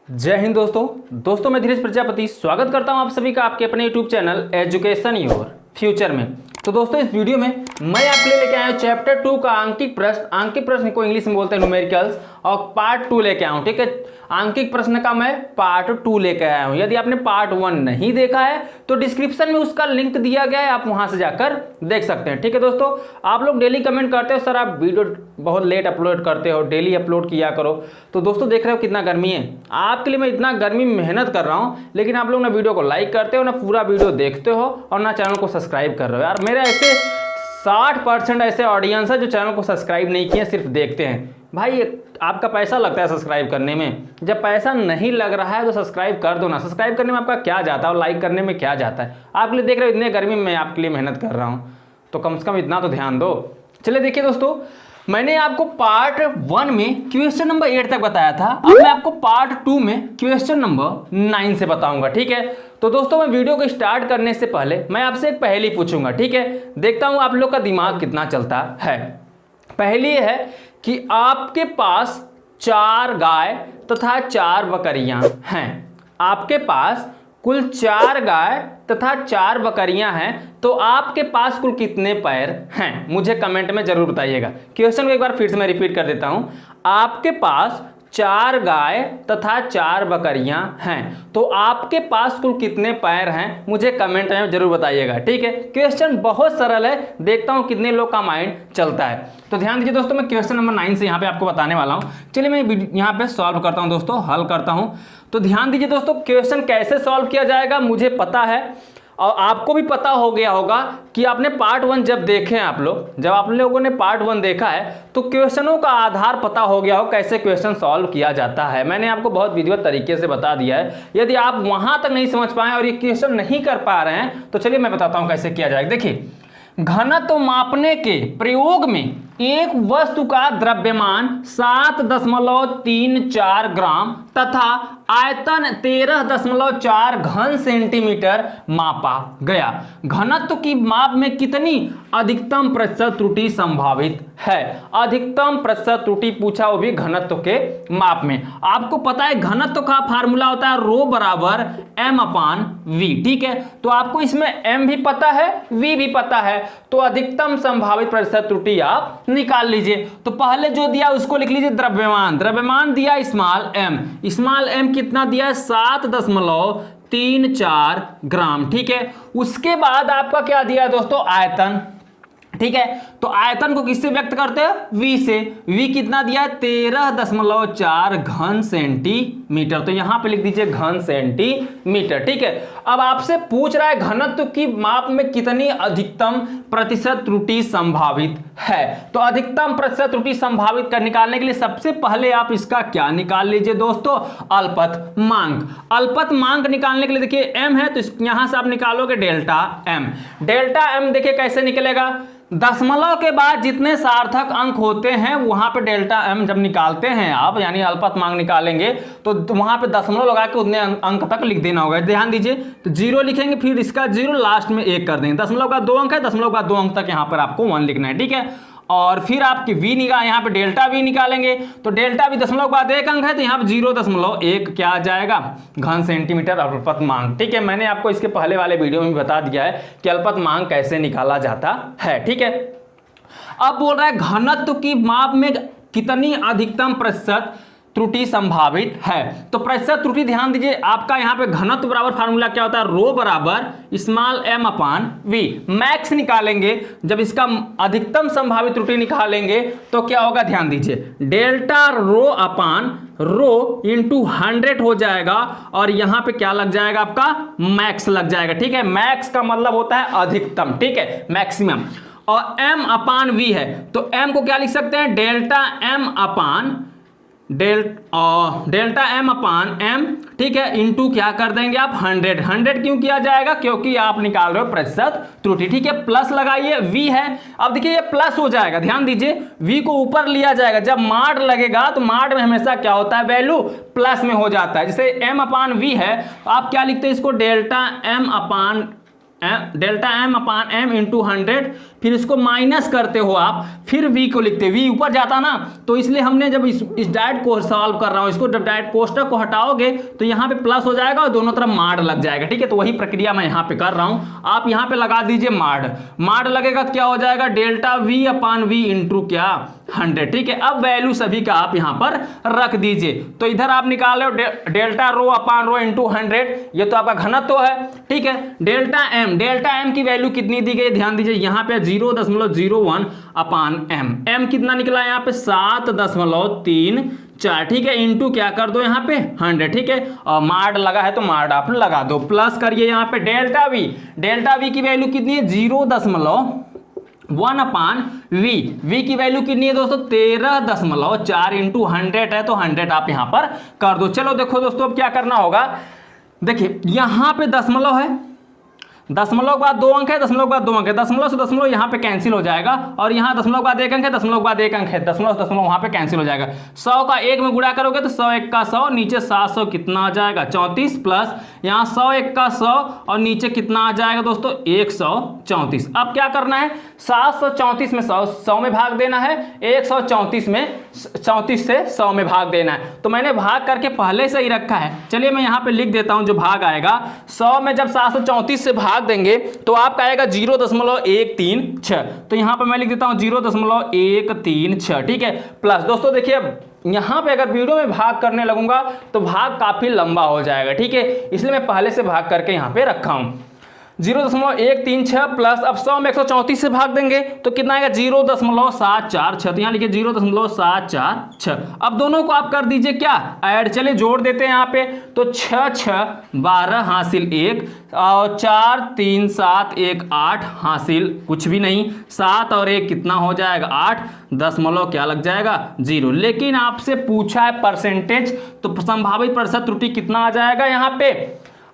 जय हिंद दोस्तों मैं धीरज प्रजापति स्वागत करता हूं आप सभी का आपके अपने YouTube channel education your future में। तो दोस्तों इस वीडियो में मैं आपके लिए लेके आया हूं चैप्टर 2 का आंकिक प्रश्न को इंग्लिश में बोलते हैं न्यूमेरिकल्स, और पार्ट 2 लेके आया हूं। ठीक है, आंकिक प्रश्न का मैं पार्ट 2 लेके आया हूं। यदि आपने पार्ट 1 नहीं देखा है तो डिस्क्रिप्शन में उसका लिंक दिया गया है, आप वहां से जाकर देख सकते हैं। ठीक है दोस्तों, आप लोग डेली कमेंट करते हो सर आप वीडियो बहुत लेट अपलोड करते हो, डेली अपलोड किया करो। तो दोस्तों देख रहे हो कितना गर्मी है, आपके लिए मैं इतना गर्मी में मेहनत कर रहा हूं, लेकिन आप लोग ना वीडियो को लाइक करते हो, ना पूरा वीडियो देखते हो, और ना चैनल को सब्सक्राइब कर रहे हो। यार मेरे ऐसे 60% ऐसे ऑडियंस है जो चैनल को सब्सक्राइब नहीं किए, सिर्फ देखते हैं। भाई आपका पैसा लगता है सब्सक्राइब करने में, जब पैसा नहीं लग रहा है तो सब्सक्राइब कर दो ना। सब्सक्राइब करने में आपका क्या जाता है और लाइक करने में क्या जाता है। आपके लिए देख रहे हो इतने गर्मी में मैं आपके लिए मेहनत कर रहा हूँ, तो कम से कम इतना तो ध्यान दो। चलिए देखिए दोस्तों, मैंने आपको पार्ट 1 में क्वेश्चन नंबर 8 तक बताया था, अब मैं आपको पार्ट 2 में क्वेश्चन नंबर 9 से बताऊंगा। ठीक है, तो दोस्तों मैं वीडियो को स्टार्ट करने से पहले मैं आपसे एक पहेली पूछूंगा। ठीक है, देखता हूं आप लोग का दिमाग कितना चलता है। पहेली है कि आपके पास 4 गाय तथा 4 बकरियां हैं। आपके पास कुल 4 गाय तथा 4 बकरियां हैं, तो आपके पास कुल कितने पैर हैं? मुझे कमेंट में जरूर बताइएगा। क्वेश्चन को एक बार फिर से मैं रिपीट कर देता हूं। आपके पास 4 गाय तथा 4 बकरियां हैं, तो आपके पास कुल कितने पैर हैं? मुझे कमेंट में जरूर बताइएगा। ठीक है, क्वेश्चन बहुत सरल है, देखता हूं कितने लोग का माइंड चलता है। तो ध्यान दीजिए दोस्तों, मैं क्वेश्चन नंबर 9 से यहाँ पे आपको बताने वाला हूँ। चलिए मैं यहाँ पे सॉल्व करता हूँ दोस्तों, हल करता हूँ। तो ध्यान दीजिए दोस्तों, क्वेश्चन कैसे सॉल्व किया जाएगा मुझे पता है, और आपको भी पता हो गया होगा कि आपने पार्ट 1 जब देखे हैं आप लोग, जब आप लोगों ने पार्ट 1 देखा है तो क्वेश्चनों का आधार पता हो गया हो कैसे क्वेश्चन सॉल्व किया जाता है। मैंने आपको बहुत विधिवत तरीके से बता दिया है। यदि आप वहां तक नहीं समझ पाए और ये क्वेश्चन नहीं कर पा रहे हैं तो चलिए मैं बताता हूं कैसे किया जाएगा। देखिए, घनत्व मापने के प्रयोग में एक वस्तु का द्रव्यमान 7.34 ग्राम तथा आयतन 13.4 घन सेंटीमीटर मापा गया। घनत्व की माप में कितनी अधिकतम प्रतिशत त्रुटि संभावित है? अधिकतम प्रतिशत त्रुटि पूछा, वो भी घनत्व के माप में। आपको पता है घनत्व का फार्मूला होता है रो बराबर m/v। ठीक है, तो आपको इसमें m भी पता है, v भी पता है, तो अधिकतम संभावित प्रतिशत त्रुटि आप निकाल लीजिए। तो पहले जो दिया उसको लिख लीजिए द्रव्यमान। द्रव्यमान दिया स्मॉल m कितना दिया है? 7.34 ग्राम। ठीक है, उसके बाद आपका क्या दिया है दोस्तों? आयतन। ठीक है, तो आयतन को किससे व्यक्त करते हैं? v से। v कितना दिया है? 13.4 घन सेंटीमीटर। तो यहां पे लिख दीजिए घन सेंटीमीटर। ठीक है, अब आपसे पूछ रहा है घनत्व की माप में कितनी अधिकतम प्रतिशत त्रुटि संभावित है। तो अधिकतम प्रतिशत त्रुटि संभावित कर निकालने के लिए सबसे पहले आप इसका क्या निकाल लीजिए दोस्तों? अल्पतमांक। अल्पतमांक निकालने के लिए देखिए m है, तो यहां से आप निकालोगे डेल्टा m। डेल्टा m देखिए कैसे निकलेगा? दशमलव के बाद जितने सार्थक अंक होते हैं वहां पे डेल्टा m जब निकालते हैं आप, यानी अल्पतमांक निकालेंगे, तो वहां पे दशमलव लगा के उतने अंक तक लिख देना होगा। ध्यान दीजिए, तो 0 लिखेंगे, फिर इसका 0 लास्ट में 1 कर देंगे। दशमलव का 2 अंक है, दशमलव का 2 अंक तक यहाँ पर आपको 1 लिखना है। ठीक है, और फिर आपकी v निकाल, यहाँ पे डेल्टा v निकालेंगे, तो डेल्टा v दशमलव के बाद 1 अंक है, तो यहाँ पे 0.1 क्या आ जाएगा? घन सेंटीमीटर अल्पतमांक। ठीक है, मैंने आपको इसके पहले वाले वीडियो में बता दिया है कि अल्पतमांक कैसे निकाला जाता है। ठीक है, अब बोल रहा है घनत्व की माप में कितनी अधिकतम प्रतिशत त्रुटि संभावित है। तो प्रतिशत त्रुटि ध्यान दीजिए, आपका यहाँ पे घनत्व बराबर फार्मूला क्या होता है? रो बराबर स्मॉल m/v। मैक्स निकालेंगे, जब इसका अधिकतम संभावित त्रुटि निकालेंगे तो क्या होगा? ध्यान दीजिए, डेल्टा रो इंटू 100 हो जाएगा, और यहां पे क्या लग जाएगा? आपका मैक्स लग जाएगा। ठीक है, मैक्स का मतलब होता है अधिकतम। ठीक है, मैक्सिमम। और m/v है, तो m को क्या लिख सकते हैं? Delta m/m। ठीक है, इंटू क्या कर देंगे आप? 100 क्यों किया जाएगा? क्योंकि आप निकाल रहे हो प्रतिशत त्रुटि। ठीक है, प्लस लगाइए, v है। अब देखिए ये प्लस हो जाएगा, ध्यान दीजिए, v को ऊपर लिया जाएगा। जब माड लगेगा तो माड में हमेशा क्या होता है? वैल्यू प्लस में हो जाता है। जैसे m/v है, आप क्या लिखते हैं इसको? डेल्टा डेल्टा एम अपान एम इंटू 100, फिर इसको माइनस करते हो आप, फिर v को लिखते, v ऊपर जाता ना, तो इसलिए हमने जब इस डायरेक्ट को सॉल्व कर रहा हूँ, इसको जब डायरेक्ट कोष्टक को हटाओगे तो यहाँ पे प्लस हो जाएगा और दोनों तरफ माड लग जाएगा। ठीक है, तो वही प्रक्रिया मैं यहाँ पे कर रहा हूँ। आप यहाँ पे लगा दीजिए माड लगेगा तो क्या हो जाएगा, डेल्टा v अपान v इंटू क्या 100। ठीक है, अब वैल्यू सभी का आप यहाँ पर रख दीजिए। तो इधर आप निकाल रहे हो डेल्टा रो अपान रो इंटू 100, ये तो आपका घनत्व है। ठीक है, डेल्टा एम की वैल्यू कितनी दी गई, ध्यान दीजिए यहाँ पे 0.01 अपान एम कितना निकला यहाँ पे 7.34। ठीक है, इंटू क्या कर दो यहाँ पे 100। ठीक है, और माड लगा है तो माड आप लगा दो, प्लस करिए यहाँ पे डेल्टा वी की वैल्यू कितनी है 0.1 अपान v की वैल्यू कितनी है दोस्तों 13.4 इंटू 100 है, तो 100 आप यहां पर कर दो। चलो देखो दोस्तों अब क्या करना होगा, देखिए यहां पे दशमलव है, दशमलव के बाद 2 अंक है, दशमलव के बाद 2 अंक है, दशमलव से दशमलव यहाँ पे कैंसिल हो जाएगा, और यहाँ दशमलव के बाद 1 अंक है, दशमलव के बाद 1 अंक है, दशमलव से दशमलव वहाँ पे कैंसिल हो जाएगा। 100 का 1 में गुणा करोगे तो 100 1 का 100, नीचे 700 कितना आ जाएगा 34, प्लस यहाँ 100 1 का 100 और नीचे कितना आ जाएगा दोस्तों 134। अब क्या करना है, 734 में 100 में भाग देना है, 134 में 34 से 100 में भाग देना है। तो मैंने भाग करके पहले से ही रखा है, चलिए मैं यहाँ पे लिख देता हूँ जो भाग आएगा। 100 में जब 734 से भाग देंगे तो आपका आएगा 0.136। तो यहाँ पे मैं लिख देता हूँ 0.136। ठीक है, प्लस दोस्तों देखिए यहाँ पे अगर वीडियो में भाग करने लगूंगा तो भाग काफी लंबा हो जाएगा। ठीक है, इसलिए मैं पहले से भाग करके यहाँ पे रखा हूँ 0.136 प्लस, अब 100 में 134 से भाग देंगे तो कितना आएगा 0.746। तो यहाँ लिखिए 0.746। अब दोनों को आप कर दीजिए क्या ऐड, चलिए जोड़ देते हैं यहाँ पे, तो 6 6 12 हासिल 1 और 4 3 7 1 8 हासिल कुछ भी नहीं, 7 और 1 कितना हो जाएगा 8, दशमलव क्या लग जाएगा 0। लेकिन आपसे पूछा है परसेंटेज, तो संभावित प्रतिशत त्रुटि कितना आ जाएगा यहाँ पे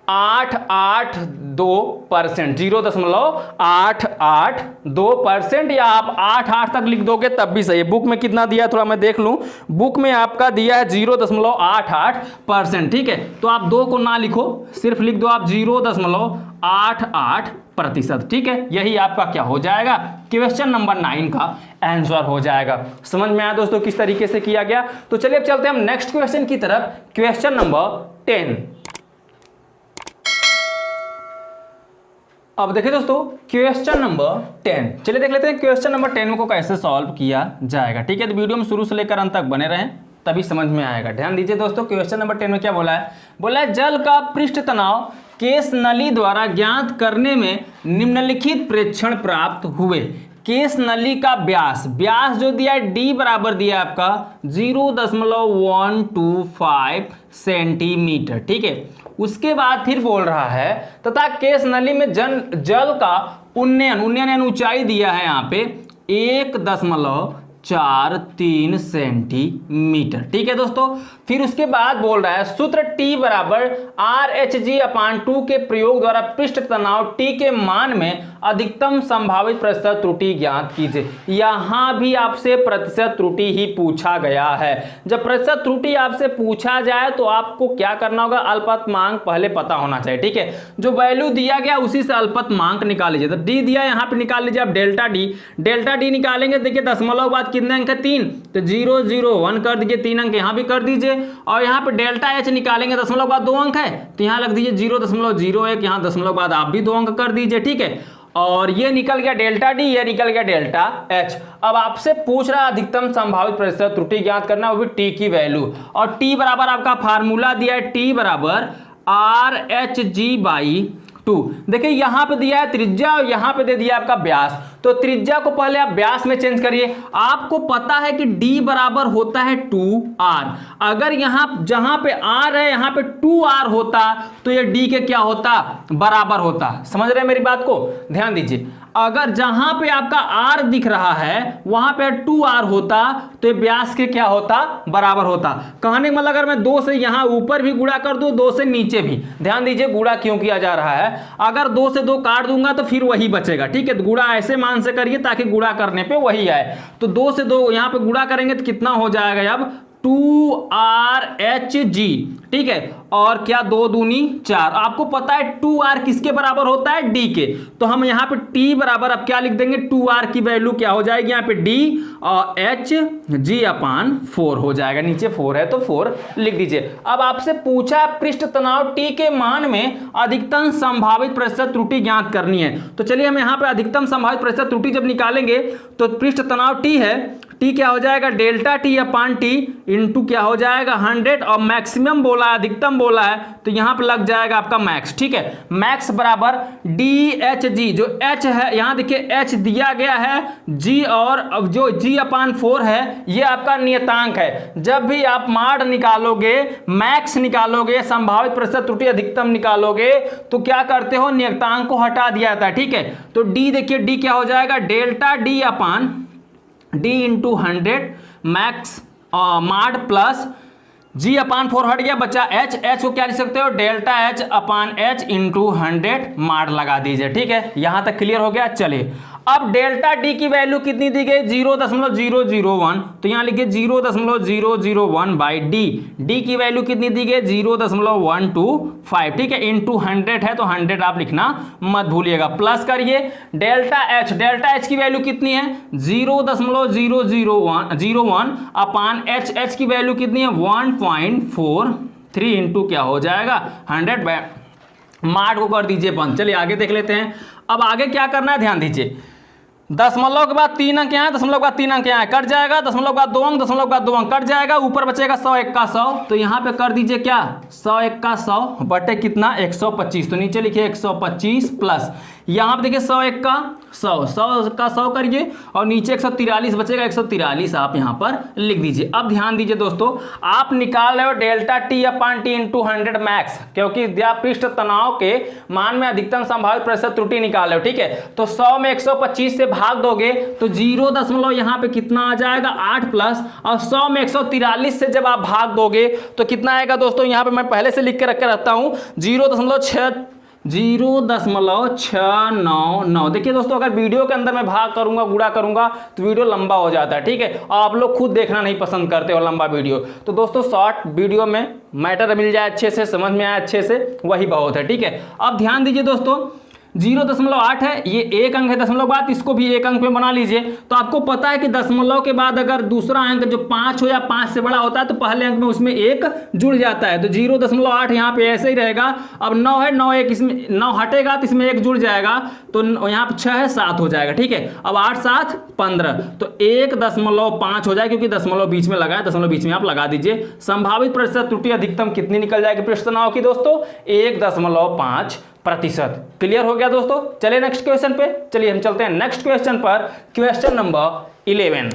882%, 0.882%, या आप 88 तक लिख दोगे तब भी सही है। बुक में कितना दिया है थोड़ा मैं देख लूं, बुक में आपका दिया है 0.88%। ठीक है, तो आप 2 को ना लिखो, सिर्फ लिख दो आप 0.88%। ठीक है, यही आपका क्या हो जाएगा, क्वेश्चन नंबर 9 का आंसर हो जाएगा। समझ में आया दोस्तों किस तरीके से किया गया। तो चलिए अब चलते हैं हम नेक्स्ट क्वेश्चन की तरफ, क्वेश्चन नंबर 10। अब देखिए दोस्तों क्वेश्चन नंबर 10, चलिए देख लेते हैं क्वेश्चन नंबर 10 को कैसे सॉल्व किया जाएगा। ठीक है, तो वीडियो में शुरू से लेकर अंत तक बने रहें तभी समझ में आएगा। ध्यान दीजिए दोस्तों, क्वेश्चन नंबर 10 में क्या बोला है, बोला है जल का पृष्ठ तनाव केस नली द्वारा ज्ञात करने में निम्नलिखित प्रेक्षण प्राप्त हुए। केस नली का व्यास जो दिया है d बराबर दिया है आपका 0.125 सेंटीमीटर। ठीक है, उसके बाद फिर बोल रहा है तथा केस नली में जल का उन्नयन ऊंचाई दिया है यहाँ पे 1.43 सेंटीमीटर। ठीक है दोस्तों, फिर उसके बाद बोल रहा है सूत्र T बराबर RH/2 के प्रयोग द्वारा पृष्ठ तनाव T के मान में अधिकतम संभावित प्रतिशत त्रुटि ज्ञात कीजिए। यहां भी आपसे प्रतिशत त्रुटि ही पूछा गया है। जब प्रतिशत त्रुटि आपसे पूछा जाए तो आपको क्या करना होगा, अल्पतमांक पहले पता होना चाहिए। ठीक है, जो वैल्यू दिया गया उसी से अल्पतमांक निकाल लीजिए। तो D दिया यहाँ पे निकाल लीजिए आप डेल्टा डी निकालेंगे। देखिए दशमलव बाद कितने अंक है 3, तो 0 0 1 कर दीजिए, 3 अंक यहाँ भी कर दीजिए, और यहाँ पे डेल्टा H निकालेंगे, दशमलव बाद 2 अंक है तो यहाँ लग दीजिए 0.01, यहाँ दशमलव बाद आप भी 2 अंक कर दीजिए। ठीक है, और ये निकल गया डेल्टा डी, ये निकल गया डेल्टा एच। अब आपसे पूछ रहा है अधिकतम संभावित प्रतिशत त्रुटि ज्ञात करना, वो भी टी की वैल्यू, और टी बराबर आपका फार्मूला दिया है टी बराबर RH/2। देखिए यहां पे दिया है त्रिज्या और यहां पे दे दिया आपका व्यास, तो त्रिज्या को पहले आप व्यास में चेंज करिए। आपको पता है कि d बराबर होता है 2r, अगर यहां जहां पे r है यहां पे 2r होता तो ये d के क्या होता, बराबर होता। समझ रहे हैं मेरी बात को, ध्यान दीजिए। अगर जहां पे आपका r दिख रहा है वहां पे 2r होता तो ये व्यास के क्या होता, बराबर होता। कहने का मतलब अगर मैं 2 से यहां ऊपर भी गुणा कर दूं, 2 से नीचे भी, ध्यान दीजिए गुणा क्यों किया जा रहा है। अगर 2 से 2 काट दूंगा तो फिर वही बचेगा। ठीक है, तो गुणा ऐसे मान से करिए ताकि गुणा करने पे वही आए। तो 2 से 2 यहां पे गुणा करेंगे तो कितना हो जाएगा अब 2RH जी, ठीक है, और क्या 2 दूनी 4। आपको पता है 2R किसके बराबर होता है, D के, तो हम यहाँ पे T बराबर अब क्या लिख देंगे, 2R की वैल्यू क्या हो जाएगी यहाँ पे D और H G/4 हो जाएगा, नीचे 4 है तो 4 लिख दीजिए। अब आपसे पूछा पृष्ठ तनाव T के मान में अधिकतम संभावित प्रतिशत त्रुटि ज्ञात करनी है, तो चलिए हम यहाँ पे अधिकतम संभावित प्रतिशत त्रुटि जब निकालेंगे तो पृष्ठ तनाव T है, T क्या हो जाएगा, डेल्टा T/T इंटू क्या हो जाएगा 100, और मैक्सिमम बोला है, अधिकतम बोला है, तो यहाँ पे लग जाएगा आपका मैक्स, ठीक है, मैक्स बराबर DHG, जो H है यहाँ देखिए H दिया गया है, G और अब जो G/4 है ये आपका नियतांक है। जब भी आप माड निकालोगे, मैक्स निकालोगे, संभावित प्रतिशत त्रुटि अधिकतम निकालोगे, तो क्या करते हो, नियतांक को हटा दिया जाता है, ठीक है। तो D देखिए, D क्या हो जाएगा, डेल्टा D इंटू 100 मैक्स माड प्लस G/4 हट गया, बचा H को क्या लिख सकते हो, डेल्टा H/H इंटू 100 माड लगा दीजिए, ठीक है, यहां तक क्लियर हो गया। चलिए अब डेल्टा D की वैल्यू कितनी दी गई, 0.001, तो यहां लिखिए 0.001 बाई D की वैल्यू कितनी दी गई, 0.125, ठीक है, इंटू 100 है तो 100 आप लिखना मत भूलिएगा, प्लस करिए डेल्टा H की वैल्यू कितनी है, 0.001 अपान H की वैल्यू कितनी है, 1.43 इंटू क्या हो जाएगा 100, माड को कर दीजिए बंद। चलिए आगे देख लेते हैं। अब आगे क्या करना है, ध्यान दीजिए, दशमलव के बाद 3 अंक यहाँ है, दशमलव के बाद 3 अंक यहाँ है, कट जाएगा, दशमलव के बाद 2 अंक, दशमलव के बाद 2 अंक कट जाएगा, ऊपर बचेगा 100 का 100, तो यहाँ पे कर दीजिए क्या, 100 का 100 बटे कितना 125, तो नीचे लिखिए 125 प्लस यहाँ पे देखिए 100 का 100 करिए, और नीचे 143 बचेगा, 143 आप यहाँ पर लिख दीजिए। अब ध्यान दीजिए दोस्तों, आप निकाल रहे हो डेल्टा T/T इंटू 100 मैक्स, क्योंकि पृष्ठ तनाव के मान में अधिकतम संभावित प्रतिशत त्रुटि निकाल रहे हो, ठीक है, तो 100 में 125 से भाग दोगे तो 0 यहाँ पे कितना आ जाएगा 8 प्लस, और 100 में 143 से जब आप भाग दोगे तो कितना आएगा दोस्तों, यहाँ पे मैं पहले से लिख के रख के रखता हूँ 0.699। देखिए दोस्तों, अगर वीडियो के अंदर मैं भाग करूंगा, गुणा करूंगा तो वीडियो लंबा हो जाता है, ठीक है, और आप लोग खुद देखना नहीं पसंद करते हो लंबा वीडियो, तो दोस्तों शॉर्ट वीडियो में मैटर मिल जाए अच्छे से, समझ में आए अच्छे से, वही बहुत है, ठीक है। अब ध्यान दीजिए दोस्तों, 0.8 है, ये एक अंक है, दशमलव बाद इसको भी एक अंक में बना लीजिए, तो आपको पता है कि दशमलव के बाद अगर दूसरा अंक जो 5 हो या 5 से बड़ा होता है तो पहले अंक में उसमें एक जुड़ जाता है, तो 0.8 यहाँ पे ऐसे ही रहेगा। अब 9 है, 9 एक इसमें 9 हटेगा तो इसमें एक जुड़ जाएगा, तो यहाँ पे 6 है 7 हो जाएगा, ठीक है। अब 8 7 15, तो 1.5 हो जाएगा, क्योंकि दशमलव बीच में लगा है, दशमलव बीच में आप लगा दीजिए। संभावित प्रतिशत त्रुटि अधिकतम कितनी निकल जाएगी पृष्ठ तनाव की दोस्तों, 1.5%। क्लियर हो गया दोस्तों। चलिए नेक्स्ट क्वेश्चन पे, चलिए हम चलते हैं नेक्स्ट क्वेश्चन पर, क्वेश्चन नंबर 11।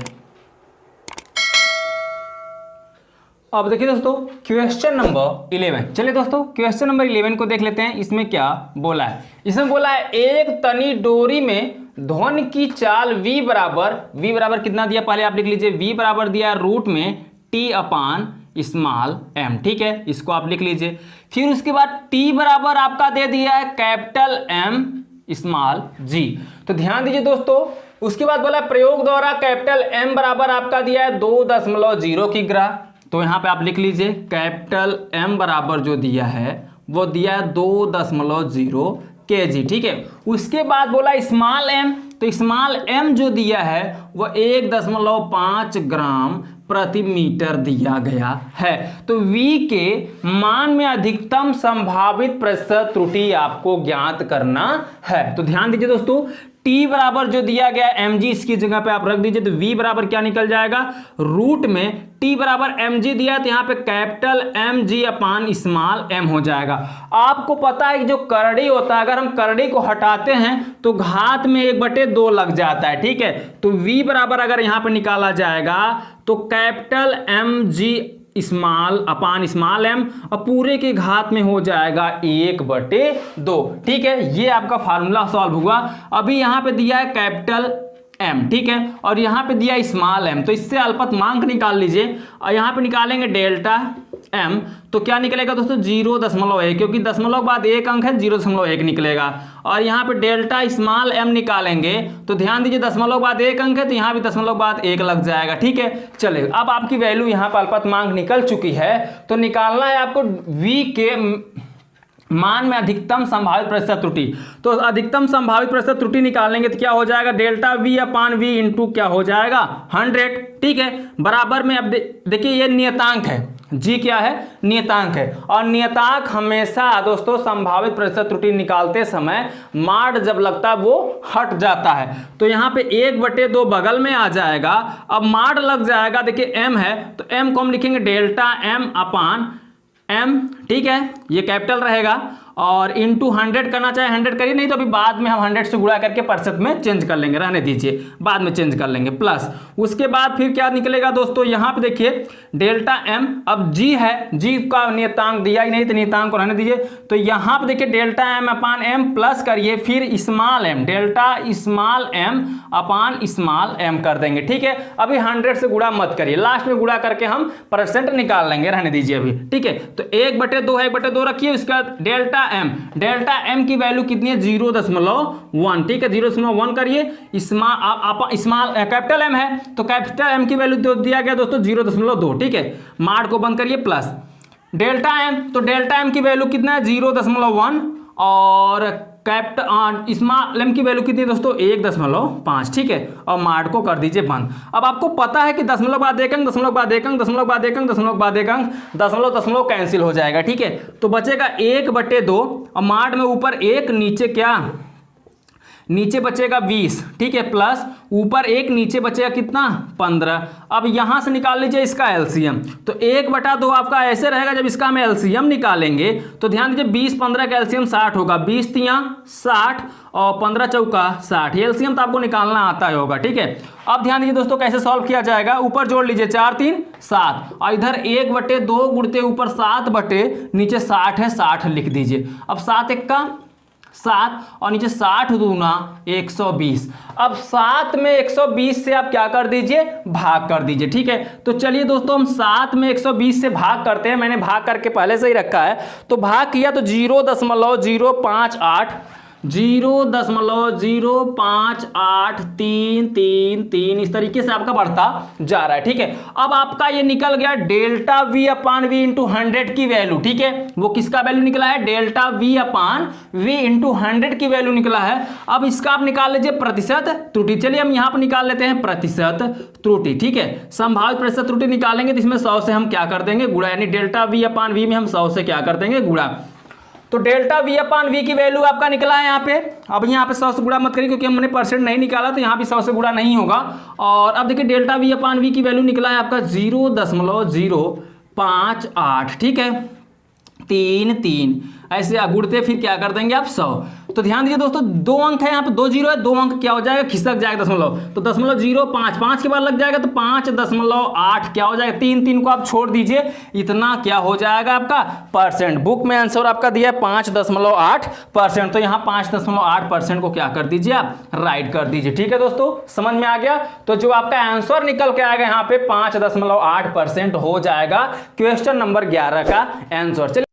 अब देखिए दोस्तों क्वेश्चन नंबर 11, चलिए दोस्तों क्वेश्चन नंबर 11 को देख लेते हैं। इसमें क्या बोला है, इसमें बोला है एक तनी डोरी में ध्वनि की चाल v बराबर कितना दिया, पहले आप लिख लीजिए, v बराबर दिया रूट में T/m, ठीक है, इसको आप लिख लीजिए। फिर उसके बाद T बराबर आपका दे दिया है कैपिटल M G। तो ध्यान दीजिए दोस्तों, उसके बाद बोला प्रयोग द्वारा कैपिटल M बराबर आपका दिया है 2.0 की ग्राह, तो यहाँ पे आप लिख लीजिए कैपिटल M बराबर जो दिया है वो दिया है 2.0 kg, ठीक है। उसके बाद बोला स्मॉल m, तो स्मॉल m जो दिया है वो 1.5 ग्राम प्रति मीटर दिया गया है। तो v के मान में अधिकतम संभावित प्रतिशत त्रुटि आपको ज्ञात करना है। तो ध्यान दीजिए दोस्तों, t बराबर जो दिया गया mg, इसकी जगह पे आप रख दीजिए, तो v बराबर क्या निकल जाएगा, रूट में t बराबर mg दिया है, तो यहाँ पे कैपिटल mg/m हो जाएगा। आपको पता है कि जो करड़ी होता है, अगर हम करड़ी को हटाते हैं तो घात में 1/2 लग जाता है, ठीक है। तो v बराबर अगर यहाँ पे निकाला जाएगा तो कैपिटल mg/m और पूरे के घात में हो जाएगा 1/2, ठीक है। ये आपका फार्मूला सॉल्व हुआ। अभी यहाँ पे दिया है कैपिटल m, ठीक है, और यहाँ पे दिया स्मॉल m, तो इससे अल्पतमांक निकाल लीजिए, और यहाँ पे निकालेंगे डेल्टा m, तो क्या निकलेगा दोस्तों 0.1, क्योंकि दशमलव के बाद एक अंक है 0.1 निकलेगा। और यहाँ पे डेल्टा स्मॉल m निकालेंगे तो ध्यान दीजिए दशमलव के बाद एक अंक है तो यहाँ भी दशमलव के बाद एक लग जाएगा। ठीक है, चलिए अब आपकी वैल्यू यहाँ पर अल्पतमांक निकल चुकी है, तो निकालना है आपको v के मान में अधिकतम संभावित प्रतिशत त्रुटि। तो अधिकतम संभावित प्रतिशत त्रुटि निकालेंगे तो क्या हो जाएगा, डेल्टा v अपान v इंटू क्या हो जाएगा 100। ठीक है, बराबर में अब देखिए ये नियतांक है, g क्या है, नियतांक है। और नियतांक हमेशा दोस्तों संभावित प्रतिशत त्रुटि निकालते समय माड जब लगता है वो हट जाता है, तो यहाँ पे 1/2 बगल में आ जाएगा। अब माड लग जाएगा, देखिए m है तो m को हम लिखेंगे डेल्टा m अपान m। ठीक है, ये कैपिटल रहेगा और इंटू 100 करना चाहे 100 करिए, नहीं तो अभी बाद में हम 100 से गुणा करके प्रतिशत में चेंज कर लेंगे, रहने दीजिए बाद में चेंज कर लेंगे। प्लस उसके बाद फिर क्या निकलेगा दोस्तों, यहाँ पे देखिए डेल्टा m, अब g है, g का नियतांक दिया ही नहीं तो नियतांक को रहने दीजिए। तो यहाँ पे देखिए डेल्टा m अपान m प्लस करिए फिर small m, delta small m अपान स्मॉल m कर देंगे। ठीक है, अभी 100 से गुणा मत करिए, लास्ट में गुणा करके हम परसेंट निकाल लेंगे, रहने दीजिए अभी। ठीक है, तो 1/2 है, 1/2 रखिए। उसका डेल्टा m की वैल्यू कितनी है 0.1। ठीक है, 0.1 करिए। स्मॉल कैपिटल m है तो कैपिटल m की वैल्यू दिया गया दोस्तों 0.2। ठीक है, मार्ड को बंद करिए प्लस डेल्टा m, तो डेल्टा m की वैल्यू कितना है 0.1 और कैपिटल स्मॉल m की वैल्यू कितनी है दोस्तों 1.5। ठीक है, और मार्ड को कर दीजिए बंद। अब आपको पता है कि दशमलव बाद एक अंक, दशमलव बाद एक अंक, दशमलव बाद एक अंक, दशमलव बाद एक अंक, दशमलव कैंसिल हो जाएगा। ठीक है, तो बचेगा 1/2 और मार्ड में ऊपर एक नीचे क्या, नीचे बचेगा 20। ठीक है, प्लस ऊपर एक नीचे बचेगा कितना 15। अब यहां से निकाल लीजिए इसका एलसीएम, तो 1/2 आपका ऐसे रहेगा। जब इसका हम एलसीएम निकालेंगे तो ध्यान दीजिए 20-15 का एलसीएम 60 होगा, 20 तियां 60 और 15 चौका 60। ये एलसीएम तो आपको निकालना आता होगा। ठीक है, अब ध्यान दीजिए दोस्तों कैसे सॉल्व किया जाएगा, ऊपर जोड़ लीजिए 4 3 7 और इधर 1/2 गुणते ऊपर 7 बटे नीचे 60 है, 60 लिख दीजिए। अब 7 1 का 7 और नीचे 60 दूना 120। अब 7 में 120 से आप क्या कर दीजिए, भाग कर दीजिए। ठीक है, तो चलिए दोस्तों हम 7 में 120 से भाग करते हैं। मैंने भाग करके पहले से ही रखा है, तो भाग किया तो 0.058 0.05833 इस तरीके से आपका बढ़ता जा रहा है। ठीक है, अब आपका ये निकल गया delta V upon V into 100 की वैल्यू। ठीक है, वो किसका वैल्यू निकला है, delta V upon V into 100 की वैल्यू निकला है। अब इसका आप निकाल लीजिए प्रतिशत त्रुटि। चलिए हम यहाँ पर निकाल लेते हैं प्रतिशत त्रुटि। ठीक है, संभावित प्रतिशत त्रुटि निकालेंगे तो इसमें 100 से हम क्या कर देंगे गुणा, यानी डेल्टा वी अपान वी में हम 100 से क्या कर देंगे गुणा। तो डेल्टा वी अपान वी की वैल्यू आपका निकला है यहाँ पे। अब यहाँ पे 100 से गुणा मत करिए क्योंकि हमने परसेंट नहीं निकाला, तो यहाँ भी 100 से गुणा नहीं होगा। और अब देखिए डेल्टा वी अपान वी की वैल्यू निकला है आपका 0.058। ठीक है, 3 ऐसे गुणते फिर क्या कर देंगे आप 100। तो ध्यान दीजिए दोस्तों 2 अंक है यहाँ पे, 2 जीरो है, 2 अंक क्या हो जाएगा खिसक जाएगा दशमलव, तो 0.05 5 के बाद लग जाएगा तो 5.8 क्या हो जाएगा, 3 को आप छोड़ दीजिए, इतना क्या हो जाएगा आपका परसेंट। बुक में आंसर आपका दिया है 5.8%, तो यहाँ 5.8% को क्या कर दीजिए आप राइट कर दीजिए। ठीक है दोस्तों, समझ में आ गया। तो जो आपका आंसर निकल के आएगा यहाँ पे 5.8% हो जाएगा क्वेश्चन नंबर 11 का आंसर। चलिए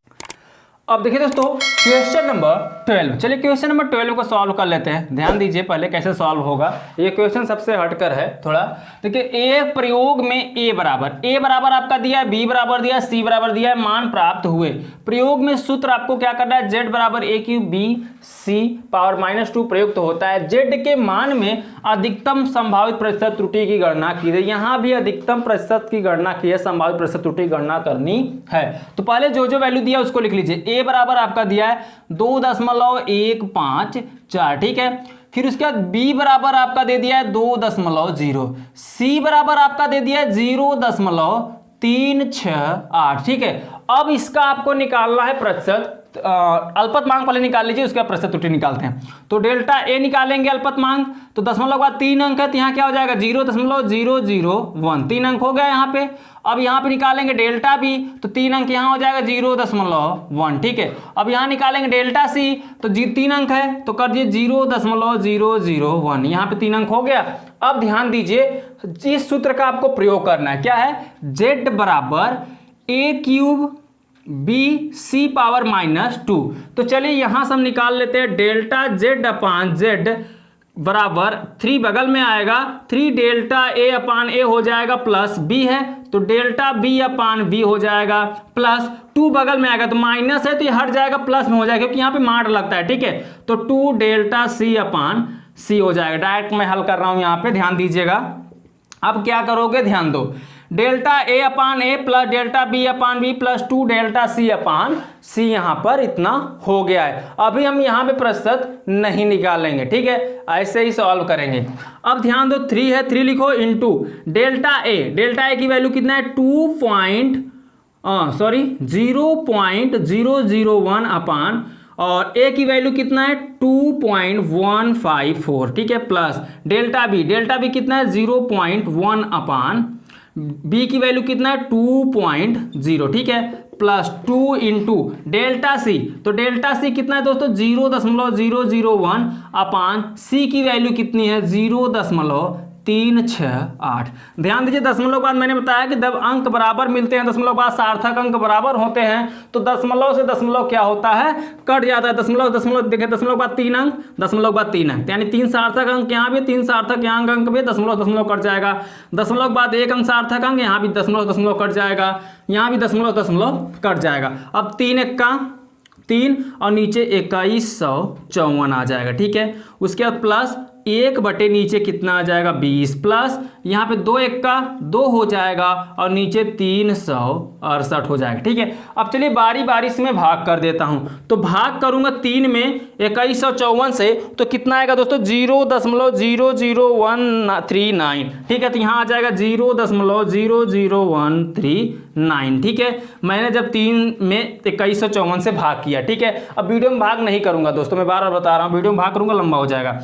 अब देखिए दोस्तों क्वेश्चन नंबर 12। चलिए क्वेश्चन नंबर 12 को सॉल्व कर लेते हैं। ध्यान दीजिए पहले कैसे सॉल्व होगा, ये क्वेश्चन सबसे हटकर है थोड़ा। देखिए एक प्रयोग में a बराबर आपका दिया है, b बराबर दिया है, c बराबर दिया है, मान प्राप्त हुए। प्रयोग में सूत्र आपको क्या करना है, z बराबर a cube b c power -2 प्रयुक्त होता है। z के मान में अधिकतम संभावित प्रतिशत त्रुटि की गणना की है। यहाँ भी अधिकतम प्रतिशत की गणना की है, संभावित प्रतिशत त्रुटि की गणना करनी है। तो पहले जो जो वैल्यू दिया उसको लिख लीजिए। a बराबर आपका दिया है 2.154। ठीक है, फिर उसके बाद b बराबर आपका दे दिया है 2.0, c बराबर आपका दे दिया है 0.368। ठीक है, अब इसका आपको निकालना है प्रतिशत। अल्पतमांक पहले निकाल लीजिए, उसके बाद प्रतिशत त्रुटि निकालते हैं। तो डेल्टा a निकालेंगे अल्पतमांक, तो दशमलव बाद 3 अंक है तो यहाँ क्या हो जाएगा 0.001, 3 अंक हो गया यहाँ पे। अब यहाँ पे निकालेंगे डेल्टा b, तो 3 अंक यहाँ हो जाएगा 0.1। ठीक है, अब यहाँ निकालेंगे डेल्टा c, तो 3 अंक है तो कर दिए 0.001, यहाँ पे 3 अंक हो गया। अब ध्यान दीजिए इस सूत्र का आपको प्रयोग करना है, क्या है, z बराबर ए क्यूब बी सी पावर -2। तो चलिए यहां से हम निकाल लेते हैं डेल्टा जेड अपान जेड बराबर 3 बगल में आएगा 3 डेल्टा ए अपान ए हो जाएगा प्लस बी है तो डेल्टा बी अपान बी हो जाएगा प्लस 2 बगल में आएगा तो माइनस है तो ये हट जाएगा प्लस में हो जाएगा क्योंकि यहाँ पे मार लगता है। ठीक है, तो 2 डेल्टा सी अपान सी हो जाएगा। डायरेक्ट मैं हल कर रहा हूँ यहाँ पे, ध्यान दीजिएगा। अब क्या करोगे, ध्यान दो, delta A upon A plus delta B upon B plus 2 delta C अपान सी यहाँ पर इतना हो गया है। अभी हम यहाँ पे प्रतिशत नहीं निकालेंगे, ठीक है, ऐसे ही सॉल्व करेंगे। अब ध्यान दो 3 है, 3 लिखो इंटू डेल्टा ए की वैल्यू कितना है 0.001 अपान और ए की वैल्यू कितना है 2.154, ठीक है, प्लस डेल्टा बी कितना है 0.1 अपान बी की वैल्यू कितना है 2.0, ठीक है, प्लस 2 इंटू डेल्टा सी, तो डेल्टा सी कितना है दोस्तों 0.001 अपान सी की वैल्यू कितनी है 0.368। ध्यान दीजिए, दशमलव के बाद मैंने बताया कि जब अंक बराबर मिलते हैं, दशमलव के बाद सार्थक अंक बराबर होते हैं तो दशमलव से दशमलव क्या होता है, कट जाता है। दशमलव देखिए, दशमलव के बाद 3 अंक, दशमलव के बाद 3 अंक, यानी 3 सार्थक अंक यहाँ भी, 3 सार्थक यहाँ अंक भी, दशमलव कट जाएगा। दशमलव के बाद 1 अंक सार्थक अंक, यहाँ भी दशमलव कट जाएगा, यहाँ भी दशमलव कट जाएगा। अब 3 1 का 3 और नीचे 2154 आ जाएगा, ठीक है। उसके बाद प्लस 1 बटे नीचे कितना आ जाएगा 20 प्लस यहाँ पे 2 1 का 2 हो जाएगा और नीचे 368 हो जाएगा, ठीक है। अब चलिए बारी बारी से मैं भाग कर देता हूं, तो भाग करूंगा 3 में 2154 से तो कितना आएगा दोस्तों 0.00139, ठीक है, तो यहाँ आ जाएगा 0.00139, ठीक है। मैंने जब 3 में 2154 से भाग किया, ठीक है। अब वीडियो में भाग नहीं करूंगा दोस्तों, मैं बार बार बता रहा हूँ, वीडियो में भाग करूंगा लंबा हो जाएगा।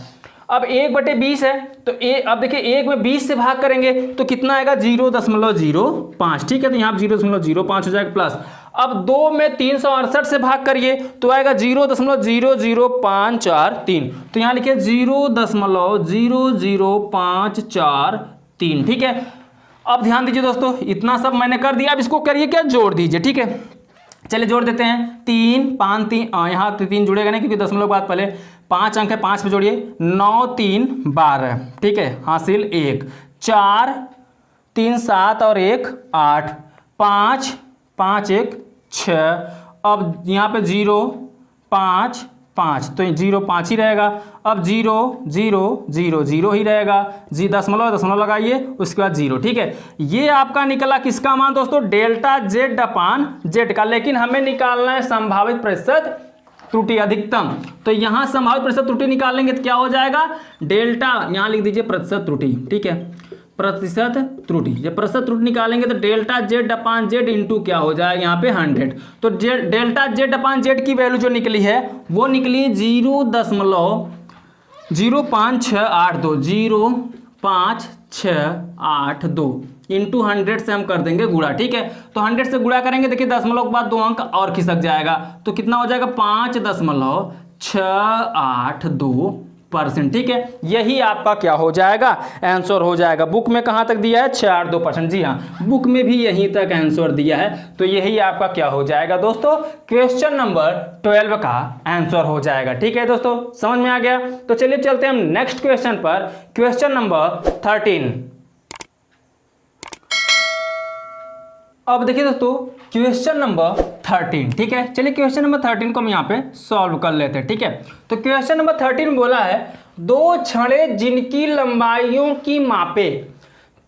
अब 1/20 है तो अब देखिए 1 में 20 से भाग करेंगे तो कितना आएगा 0.05, ठीक है, तो यहाँ 0.05 हो जाएगा प्लस। अब 2 में 368 से भाग करिए तो आएगा 0.00543, तो यहाँ लिखिए 0.00543, ठीक है। अब ध्यान दीजिए दोस्तों, इतना सब मैंने कर दिया, अब इसको करिए क्या, जोड़ दीजिए, ठीक है। चलिए जोड़ देते हैं, 3 5 3, यहाँ 3 जुड़ेगा नहीं क्योंकि दशमलव के बाद पहले 5 अंक है, 5 पे जोड़िए, 9 3 12, ठीक है, हासिल 1 4 3 7 और 1 8 5 5 1 6। अब यहाँ पे 0 5 5 तो 0 5 ही रहेगा। अब 0 0 0 0 ही रहेगा, दशमलव लगाइए, उसके बाद 0, ठीक है। ये आपका निकला किसका मान दोस्तों, डेल्टा जेड अपान जेड का, लेकिन हमें निकालना है संभावित प्रतिशत त्रुटि अधिकतम। तो यहां संभावित प्रतिशत त्रुटि निकालेंगे तो क्या हो जाएगा, डेल्टा, यहां लिख दीजिए प्रतिशत त्रुटि, ठीक है, प्रतिशत त्रुटि। जब प्रतिशत त्रुटि निकालेंगे तो delta z upon Z into क्या हो जाएगा यहाँ पे 100। तो डेल्टा जेड अपान जेड की वैल्यू जो निकली है वो निकली 0.05682 इंटू 100 से हम कर देंगे गुणा, ठीक है। तो 100 से गुणा करेंगे, देखिए दशमलव के बाद 2 अंक और खिसक जाएगा तो कितना हो जाएगा 5.682%, ठीक है। यही आपका क्या हो जाएगा, आंसर हो जाएगा। बुक में कहाँ तक दिया है 682%, जी हाँ, बुक में भी यहीं तक आंसर दिया है। तो यही आपका क्या हो जाएगा दोस्तों, क्वेश्चन नंबर 12 का आंसर हो जाएगा, ठीक है दोस्तों, समझ में आ गया। तो चलिए चलते हैं हम नेक्स्ट क्वेश्चन पर, क्वेश्चन नंबर 13। अब देखिए दोस्तों क्वेश्चन नंबर 13, ठीक है। चलिए क्वेश्चन नंबर 13 को हम यहाँ पे सॉल्व कर लेते हैं, ठीक है। तो क्वेश्चन नंबर 13 बोला है 2 छड़ें जिनकी लंबाइयों की मापे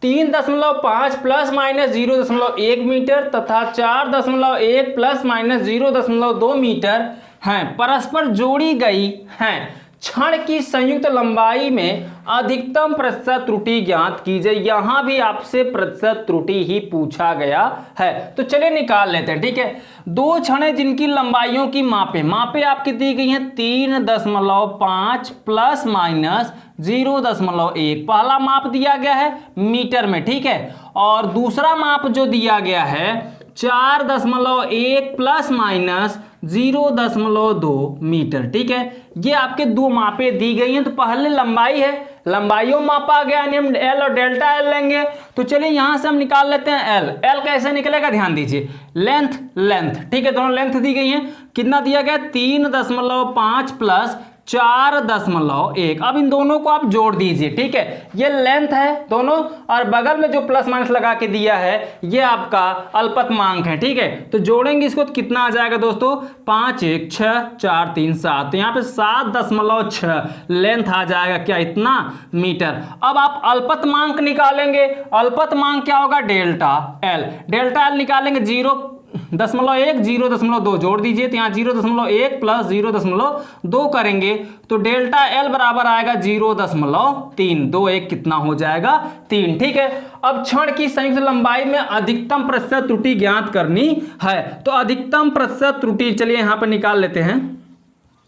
3.5 प्लस माइनस 0.1 मीटर तथा 4.1 प्लस माइनस 0.2 मीटर हैं, परस्पर जोड़ी गई हैं। क्षण की संयुक्त लंबाई में अधिकतम प्रतिशत त्रुटि ज्ञात कीजिए। यहां भी आपसे प्रतिशत त्रुटि ही पूछा गया है, तो चलिए निकाल लेते हैं, ठीक है। 2 क्षणें जिनकी लंबाइयों की मापे आपकी दी गई हैं 3.5 प्लस माइनस 0.1। पहला माप दिया गया है मीटर में, ठीक है, और दूसरा माप जो दिया गया है 4.1 प्लस माइनस 0.2 मीटर। ठीक है, ये आपके दो मापे दी गई हैं। तो पहले लंबाई है, लंबाइयों मापा गया, यानी हम एल और डेल्टा एल लेंगे। तो चलिए यहां से हम निकाल लेते हैं एल। एल कैसे निकलेगा, ध्यान दीजिए, लेंथ लेंथ, ठीक है, दोनों लेंथ दी गई हैं। कितना दिया गया, 3.5 प्लस 4.1। अब इन दोनों को आप जोड़ दीजिए। ठीक है, ये लेंथ है दोनों, और बगल में जो प्लस माइनस लगा के दिया है ये आपका अल्पतमांक है। ठीक है, तो जोड़ेंगे इसको तो कितना आ जाएगा दोस्तों, 5 1 6 4 3 7, तो यहाँ पे 7.6 लेंथ आ जाएगा, क्या, इतना मीटर। अब आप अल्पतमांक निकालेंगे। अल्पतमांक क्या होगा, डेल्टा एल। डेल्टा एल निकालेंगे, 0.1 0.2 जोड़ दीजिए, तो यहाँ 0.1 प्लस 0.2 करेंगे तो डेल्टा एल बराबर आएगा 0.3। 2 1 कितना हो जाएगा, 3। ठीक है, अब क्षण की संयुक्त लंबाई में अधिकतम प्रतिशत त्रुटि ज्ञात करनी है। तो अधिकतम प्रतिशत त्रुटि चलिए यहां पर निकाल लेते हैं।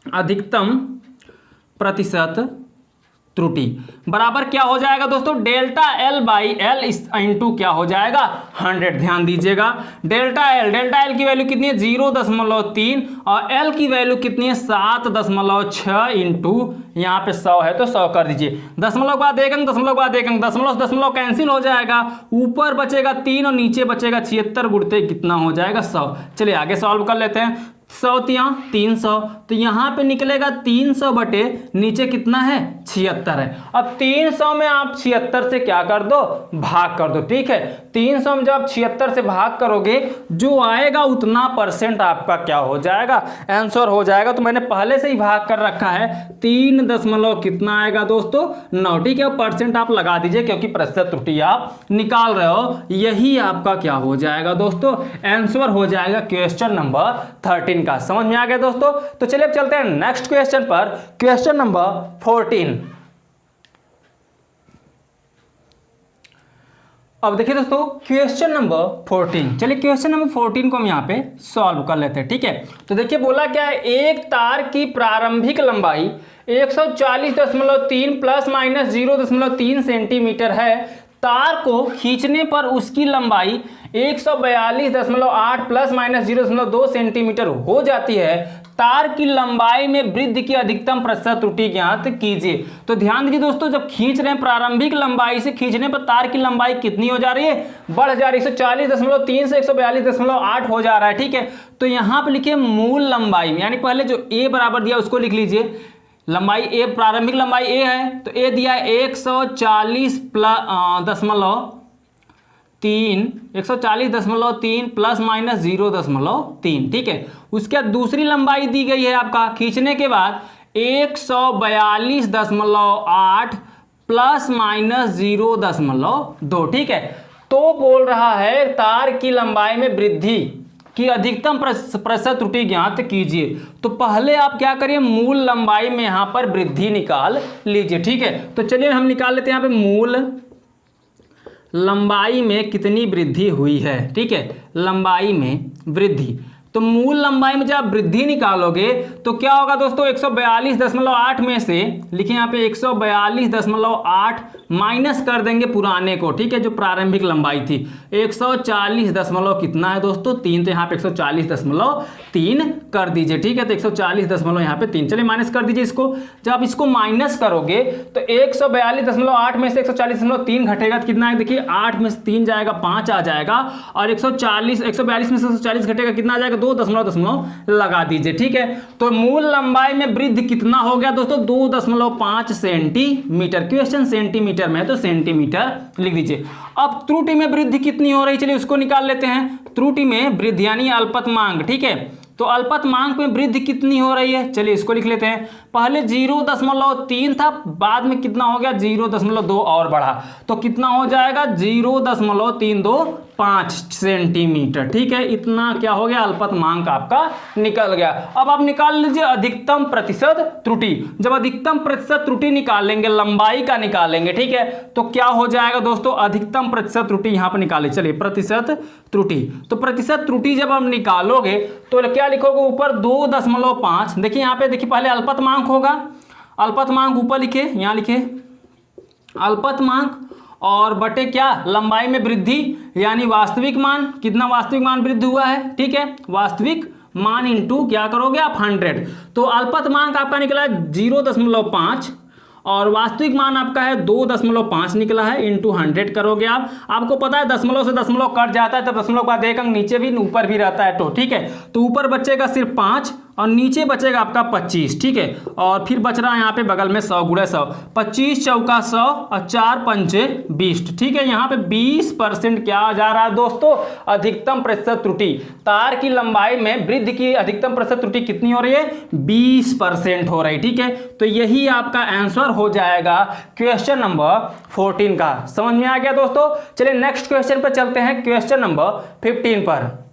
अधिकतम प्रतिशत त्रुटि बराबर क्या हो जाएगा दोस्तों, delta L by L into क्या हो जाएगा, 100। ध्यान दीजिएगा, डेल्टा एल की वैल्यू कितनी है, 0.3, और एल की वैल्यू कितनी है, 7.6 इंटू यहाँ पे 100 है तो 100 कर दीजिए। दशमलव बाद एक अंक, दशमलव बाद एक अंक, दशमलव दशमलव कैंसिल हो जाएगा, ऊपर बचेगा 3 और नीचे बचेगा 76, गुणते कितना हो जाएगा, 100। चलिए आगे सॉल्व कर लेते हैं। 100 300, तो यहाँ पे निकलेगा 300 बटे नीचे कितना है, 76 है। अब 300 में आप 76 से क्या कर दो, भाग कर दो। ठीक है, 300 में जब आप 76 से भाग करोगे जो आएगा उतना परसेंट आपका क्या हो जाएगा, आंसर हो जाएगा। तो मैंने पहले से ही भाग कर रखा है, 3 दशमलव कितना आएगा दोस्तों, 9। ठीक है, परसेंट आप लगा दीजिए क्योंकि प्रतिशत त्रुटि आप निकाल रहे हो, यही आपका क्या हो जाएगा दोस्तों, आंसर हो जाएगा क्वेश्चन नंबर 13 का। समझ में आ गया दोस्तों। तो चलिए अब चलते हैं नेक्स्ट क्वेश्चन पर, क्वेश्चन नंबर 14। अब देखिए दोस्तों क्वेश्चन नंबर 14, चलिए क्वेश्चन नंबर 14 को हम यहाँ पे सॉल्व कर लेते हैं। ठीक है, तो देखिए बोला क्या है, एक तार की प्रारंभिक लंबाई 140.3 प्लस माइनस 0.3 सेंटीमीटर है। तार को खींचने पर उसकी लंबाई 142.8 प्लस माइनस 0.2 सेंटीमीटर हो जाती है। तार की लंबाई में वृद्धि की अधिकतम प्रतिशत त्रुटि ज्ञात कीजिए। तो ध्यान दीजिए दोस्तों, जब खींच रहे हैं प्रारंभिक लंबाई से खींचने पर तार की लंबाई कितनी हो जा रही है, बढ़ जा रही है, 140.3 से 142.8 हो जा रहा है। ठीक है, तो यहाँ पे लिखिए मूल लंबाई में, यानी पहले जो ए बराबर दिया उसको लिख लीजिए। लंबाई ए, प्रारंभिक लंबाई ए है, तो ए दिया है 140.3 प्लस माइनस 0.3। ठीक है, उसके बाद दूसरी लंबाई दी गई है आपका खींचने के बाद 142.8 प्लस माइनस 0.2। ठीक है, तो बोल रहा है तार की लंबाई में वृद्धि की अधिकतम प्रतिशत त्रुटि ज्ञात कीजिए। तो पहले आप क्या करिए, मूल लंबाई में यहां पर वृद्धि निकाल लीजिए। ठीक है, तो चलिए हम निकाल लेते हैं यहाँ पे मूल लंबाई में कितनी वृद्धि हुई है। ठीक है, लंबाई में वृद्धि, तो मूल लंबाई में जब आप वृद्धि निकालोगे तो क्या होगा दोस्तों, 142.8 में से लिखिए यहाँ पे 142.8 माइनस कर देंगे पुराने को। ठीक है, जो प्रारंभिक लंबाई थी 140 दशमलव कितना है दोस्तों, 3, तो यहाँ पे 140.3 कर दीजिए। ठीक है, तो 140 दशमलव यहाँ पे 3, चलिए माइनस कर दीजिए इसको। जब आप इसको माइनस करोगे तो 142.8 में से 140.3 घटेगा तो कितना है, देखिए 8 में से 3 जाएगा 5 आ जाएगा, और 142 में से 140 घटेगा कितना आ जाएगा, 2 लगा दीजिए। ठीक है, तो मूल लंबाई में वृद्धि कितना हो गया दोस्तों, 2.5 सेंटीमीटर। क्वेश्चन सेंटीमीटर में है तो सेंटीमीटर लिख दीजिए। अब त्रुटि में वृद्धि कितनी हो रही, चलिए उसको निकाल लेते हैं। त्रुटि में वृद्धि यानी अल्पतमांक। ठीक है, तो अल्पतमांक में वृद्धि कितनी हो रही है, चलिए इसको लिख लेते हैं। पहले 0.3 था, बाद में कितना हो गया, 0.2 और बढ़ा, तो कितना हो जाएगा 0.325 सेंटीमीटर। ठीक है, इतना क्या हो गया, अल्पतमांक आपका निकल गया। अब आप निकाल लीजिए अधिकतम प्रतिशत त्रुटि। जब अधिकतम प्रतिशत त्रुटि निकालेंगे, लंबाई का निकालेंगे, ठीक है, तो क्या हो जाएगा दोस्तों, अधिकतम प्रतिशत त्रुटि यहां पर निकाले। चलिए प्रतिशत त्रुटि, तो प्रतिशत त्रुटि जब हम निकालोगे तो क्या लिखोगे, ऊपर 2.5। देखिए यहाँ पे, देखिए पहले अल्पतमांक होगा, अल्पतमांक ऊपर लिखे, यहाँ लिखे अल्पतमांक, और बटे क्या, लंबाई में वृद्धि, यानी वास्तविक मान, कितना वास्तविक मान वृद्धि हुआ है, ठीक है, वास्तविक मान इंटू क्या करोगे आप 100। तो अल्पतमांक आपका निकला है 0.5 और वास्तविक मान आपका है 2.5 निकला है, इंटू 100 करोगे आप। आपको पता है दशमलव से दशमलव कट जाता है तो दशमलव के बाद एक अंक नीचे भी ऊपर भी रहता है, तो ठीक है। तो ऊपर बचेगा सिर्फ 5 और नीचे बचेगा आपका 25, ठीक है। और फिर बच रहा है यहाँ पे बगल में 100 गुणे 100, 25 चौका 100 और 4 पंचे 20, ठीक है। यहाँ पे 20% क्या आ जा रहा है दोस्तों, अधिकतम प्रतिशत त्रुटि। तार की लंबाई में वृद्धि की अधिकतम प्रतिशत त्रुटि कितनी हो रही है, 20% हो रही, ठीक है। तो यही आपका आंसर हो जाएगा क्वेश्चन नंबर 14 का। समझ में आ गया दोस्तों। चलिए नेक्स्ट क्वेश्चन पर चलते हैं, क्वेश्चन नंबर 15 पर।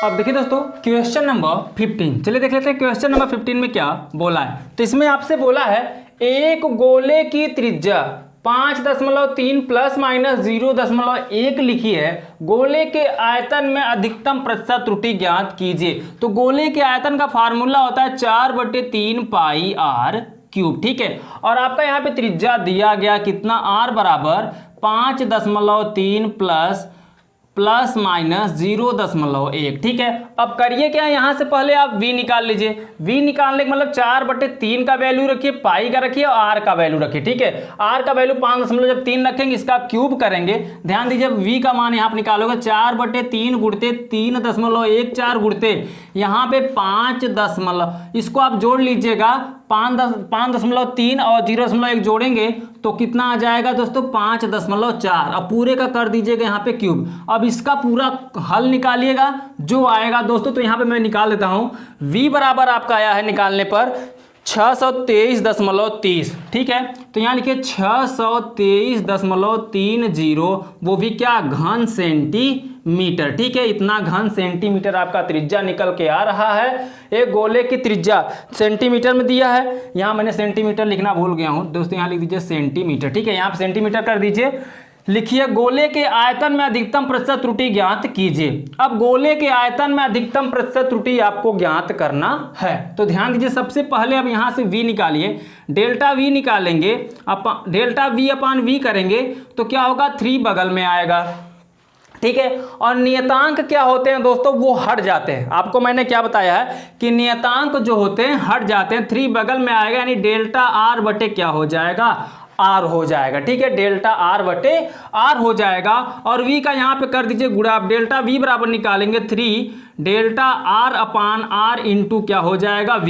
अब देखिए दोस्तों क्वेश्चन नंबर 15, चलिए देख लेते हैं क्वेश्चन नंबर 15 में क्या बोला है। तो इसमें आपसे बोला है एक गोले की त्रिज्या 5.3 प्लस माइनस 0.1 लिखी है, गोले के आयतन में अधिकतम प्रतिशत त्रुटि ज्ञात कीजिए। तो गोले के आयतन का फार्मूला होता है 4/3 पाई r क्यूब, ठीक है। और आपका यहाँ पे त्रिज्या दिया गया कितना, r बराबर 5.3 प्लस माइनस 0.1, ठीक है। अब करिए क्या, यहां से पहले आप v निकाल लीजिए। v निकालने का मतलब 4/3 का वैल्यू रखिए, पाई का रखिए और r का वैल्यू रखिए, ठीक है। r का वैल्यू 5.3 रखेंगे, इसका क्यूब करेंगे। ध्यान दीजिए v का मान यहाँ आप निकालोगे 4/3 गुणते 3.14 गुणते यहाँ पे 5 इसको आप जोड़ लीजिएगा, 5.3 और 0.1 जोड़ेंगे तो कितना आ जाएगा दोस्तों, 5.4। अब पूरे का कर दीजिएगा यहाँ पे क्यूब। अब इसका पूरा हल निकालिएगा जो आएगा दोस्तों, तो यहाँ पे मैं निकाल देता हूँ। v बराबर आपका आया है निकालने पर 623.30, ठीक है। तो यहाँ लिखिए 623.30, वो भी क्या, घन सेंटीमीटर, ठीक है। इतना घन सेंटीमीटर आपका त्रिज्या निकल के आ रहा है। एक गोले की त्रिज्या सेंटीमीटर में दिया है, यहाँ मैंने सेंटीमीटर लिखना भूल गया हूँ दोस्तों, यहाँ लिख दीजिए सेंटीमीटर, ठीक है। यहाँ पे सेंटीमीटर कर दीजिए। लिखिए गोले के आयतन में अधिकतम प्रतिशत त्रुटि ज्ञात कीजिए। अब गोले के आयतन में अधिकतम प्रतिशत त्रुटि आपको ज्ञात करना है, तो ध्यान दीजिए। सबसे पहले अब यहां से v निकालिए, डेल्टा v निकालेंगे, डेल्टा v अपान v करेंगे तो क्या होगा, 3 बगल में आएगा, ठीक है। और नियतांक क्या होते हैं दोस्तों, वो हट जाते हैं। आपको मैंने क्या बताया है कि नियतांक जो होते हैं हट जाते हैं, 3 बगल में आएगा, यानी डेल्टा r बटे क्या हो जाएगा, r हो जाएगा, ठीक है। डेल्टा r बटे r हो जाएगा। और v का यहाँ पे कर दीजिए गुणा। आप डेल्टा v बराबर निकालेंगे 3 डेल्टा r अपान r इंटू क्या हो जाएगा, v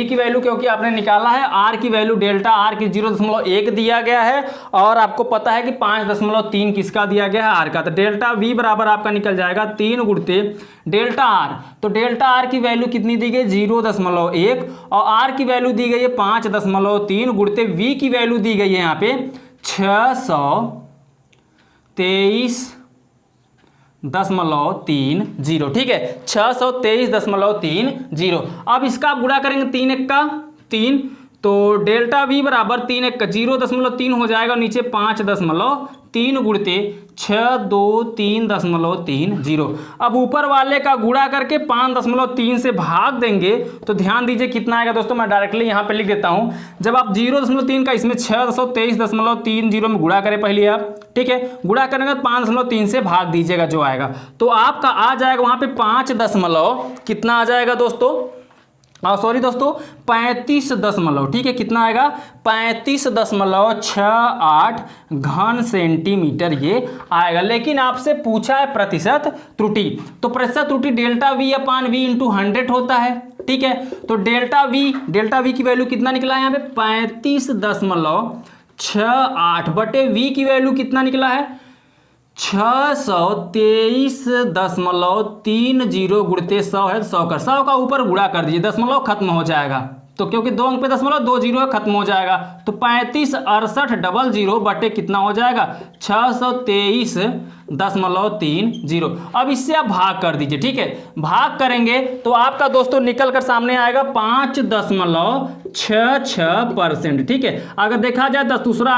की वैल्यू क्योंकि आपने निकाला है, r की वैल्यू डेल्टा r की 0.1 दिया गया है और आपको पता है कि 5.3 किसका दिया गया है, r का। तो डेल्टा v बराबर आपका निकल जाएगा 3 गुणते डेल्टा r। तो डेल्टा r की वैल्यू कितनी दी गई, 0.1 और r की वैल्यू दी गई है 5.3 गुणते v की वैल्यू दी गई है यहाँ पे 623.30, ठीक है, 623.30। अब इसका आप गुणा करेंगे 3 1 का 3, तो डेल्टा v बराबर 3 1 का 0.3 हो जाएगा, नीचे 5.3 गुणते 623.30। अब ऊपर वाले का गुणा करके 5.3 से भाग देंगे तो ध्यान दीजिए कितना आएगा दोस्तों, मैं डायरेक्टली यहाँ पे लिख देता हूँ। जब आप 0.3 का इसमें 623.30 में गुणा करें पहले आप, ठीक है, गुणा करेंगे तो 5.3 से भाग दीजिएगा जो आएगा, तो आपका आ जाएगा वहाँ पे 5 कितना आ जाएगा दोस्तों, सॉरी दोस्तों 35 ठीक है, कितना आएगा 35.68 घन सेंटीमीटर ये आएगा। लेकिन आपसे पूछा है प्रतिशत त्रुटि, तो प्रतिशत त्रुटि डेल्टा v अपान v इंटू 100 होता है, ठीक है। तो डेल्टा v की वैल्यू कितना निकला है यहाँ पे 35.68 बटे v की वैल्यू कितना निकला है 623.30 गुणते 100 है, 100 का ऊपर गुणा कर दीजिए, दशमलव खत्म हो जाएगा, तो क्योंकि 2 अंक पे दशमलव 2 जीरो खत्म हो जाएगा, तो 356800 बटे कितना हो जाएगा 5.30। अब इससे आप भाग कर दीजिए, ठीक है। भाग करेंगे तो आपका दोस्तों निकल कर सामने आएगा 5.66%, ठीक है। अगर देखा जाए दूसरा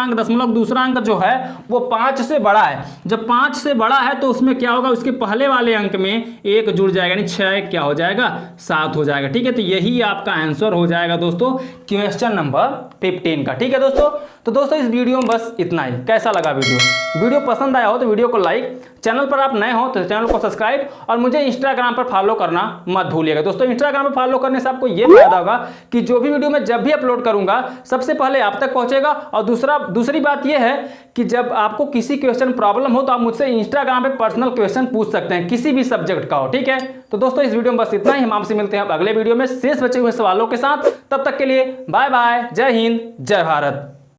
अंक जो है वो 5 से बड़ा है। जब 5 से बड़ा है तो उसमें क्या होगा, उसके पहले वाले अंक में 1 जुड़ जाएगा, यानी 6 क्या हो जाएगा, 7 हो जाएगा, ठीक है। तो यही आपका आंसर हो जाएगा दोस्तों क्वेश्चन नंबर 15 का, ठीक है दोस्तों। तो दोस्तों इस वीडियो में बस इतना ही। कैसा लगा वीडियो पसंद आया हो तो वीडियो को लाइक, चैनल पर आप नए हो तो चैनल को सब्सक्राइब और मुझे इंस्टाग्राम पर फॉलो करना मत भूलिएगा दोस्तों। इंस्टाग्राम पर फॉलो करने से आपको ये फायदा होगा कि जो भी वीडियो मैं जब भी अपलोड करूंगा सबसे पहले आप तक पहुंचेगा। और दूसरी बात यह है कि जब आपको किसी क्वेश्चन प्रॉब्लम हो तो आप मुझसे इंस्टाग्राम पे पर्सनल क्वेश्चन पूछ सकते हैं, किसी भी सब्जेक्ट का हो, ठीक है। तो दोस्तों इस वीडियो में बस इतना ही। हम आपसे मिलते हैं अगले वीडियो में शेष बचे हुए सवालों के साथ। तब तक के लिए बाय बाय, जय हिंद, जय भारत।